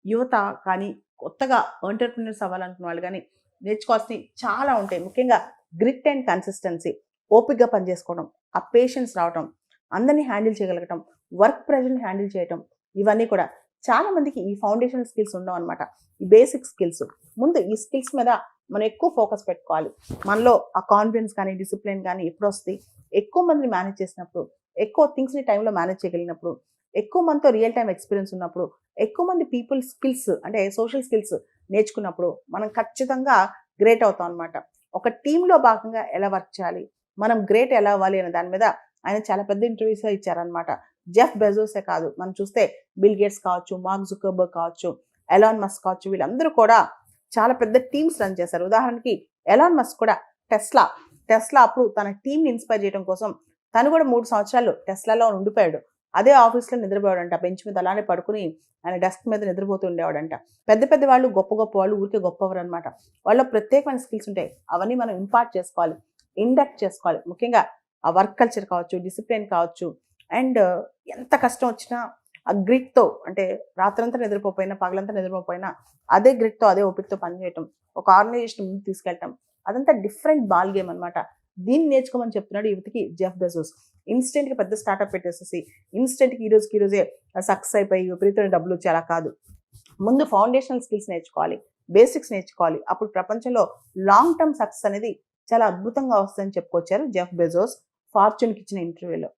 యువత కానీ కొత్తగా ఎంటర్‌ప్రెన్యూర్స్ అవ్వాలనుకున్న వాళ్ళు గానీ నేర్చుకోవాల్సినవి చాలా ఉంటాయి. ముఖ్యంగా గ్రిట్ అండ్ కన్సిస్టెన్సీ. ఓపికగా పనిచేసుకోవడం, ఆ పేషెన్స్ రావటం, అందరిని హ్యాండిల్ చేయగలగటం, వర్క్ ప్రెషర్‌ని హ్యాండిల్ చేయటం, ఇవన్నీ కూడా చాలా మందికి ఈ ఫౌండేషనల్ స్కిల్స్ ఉండవనమాట. ఈ బేసిక్ స్కిల్స్. ముందు ఈ స్కిల్స్ మీద మనం ఎక్కువ ఫోకస్ పెట్టుకోవాలి. మనలో ఆ కాన్ఫిడెన్స్ కానీ, డిసిప్లిన్ కానీ ఎప్పుడొస్తది? ఎక్కువ మందిని మేనేజ్ చేసినప్పుడు, ఎక్కువ థింగ్స్‌ని టైంలో మేనేజ్ చేయగలిగినప్పుడు, ఎక్కువ మందితో రియల్ టైమ్ ఎక్స్‌పీరియన్స్ ఉన్నప్పుడు, ఎక్కువ మంది పీపుల్ స్కిల్స్ అంటే సోషల్ స్కిల్స్ నేర్చుకున్నప్పుడు మనం ఖచ్చితంగా గ్రేట్ అవుతాం అనమాట. ఒక టీమ్‌లో భాగంగా ఎలా వర్క్ చేయాలి? మనం గ్రేట్ ఎలా అవ్వాలి అనే దాని మీద ఆయన చాలా పెద్ద ఇంటర్వ్యూసే ఇచ్చారనమాట. జెఫ్ బెజోసే కాదు, మనం చూస్తే బిల్ గేట్స్ కావచ్చు, మార్క్ జుకర్బర్గ్ కావచ్చు, ఎలాన్ మస్క్ కావచ్చు, వీళ్ళందరూ కూడా చాలా పెద్ద టీమ్స్ రన్ చేశారు. ఉదాహరణకి ఎలాన్ మస్క్ కూడా టెస్లా, టెస్లా అప్పుడు తన టీమ్‌ని ఇన్‌స్పైర్ చేయడం కోసం తను కూడా 3 సంవత్సరాలు టెస్లాలో ఉండిపోయాడు. అదే ఆఫీస్‌లో నిద్రపోయాడంట. బెంచ్ మీద అలానే పడుకొని ఆయన డెస్క్ మీద నిద్రపోతూ ఉండేవాడంట. పెద్ద పెద్ద వాళ్ళు, గొప్ప గొప్ప వాళ్ళు ఊరికే గొప్పవరనమాట. వాళ్ళలో ప్రత్యేకమైన స్కిల్స్ ఉంటాయి. అవన్నీ మనం ఇంపార్ట్ చేసుకోవాలి. ఇండక్ట్ చేసుకోవాలి. ముఖ్యంగా ఆ వర్క్ కల్చర్ కావచ్చు, డిసిప్లిన్ కావచ్చు అండ్ ఎంత కష్టం వచ్చినా ఆ గ్రిట్‌తో అంటే రాత్రంతా నిద్రపోకపోయినా, పగలంతా నిద్రపోకపోయినా అదే గ్రిట్‌తో, అదే ఓపికతో పనిచేయటం, ఒక ఆర్గనైజేషన్ ముందుకు తీసుకెళ్ళటం అదంతా డిఫరెంట్ బాల్ గేమ్ అనమాట. దీన్ని నేర్చుకోమని చెప్తున్నాడు యువతకి జెఫ్ బెజోస్. ఇన్‌స్టెంట్‌గా పెద్ద స్టార్టప్ పెట్టేసేసి ఇన్‌స్టెంట్‌గా ఈ రోజుకి ఈ రోజే సక్సెస్ అయిపోయి విపరీతమైన డబ్బులొచ్చి అలా కాదు. ముందు ఫౌండేషనల్ స్కిల్స్ నేర్చుకోవాలి. బేసిక్స్ నేర్చుకోవాలి. అప్పుడు ప్రపంచంలో లాంగ్ టర్మ్ సక్సెస్ అనేది చాలా అద్భుతంగా వస్తదని చెప్పుకొచ్చారు జెఫ్ బెజోస్ ఫార్చ్యూన్‌కి ఇచ్చిన ఇంటర్వ్యూలో.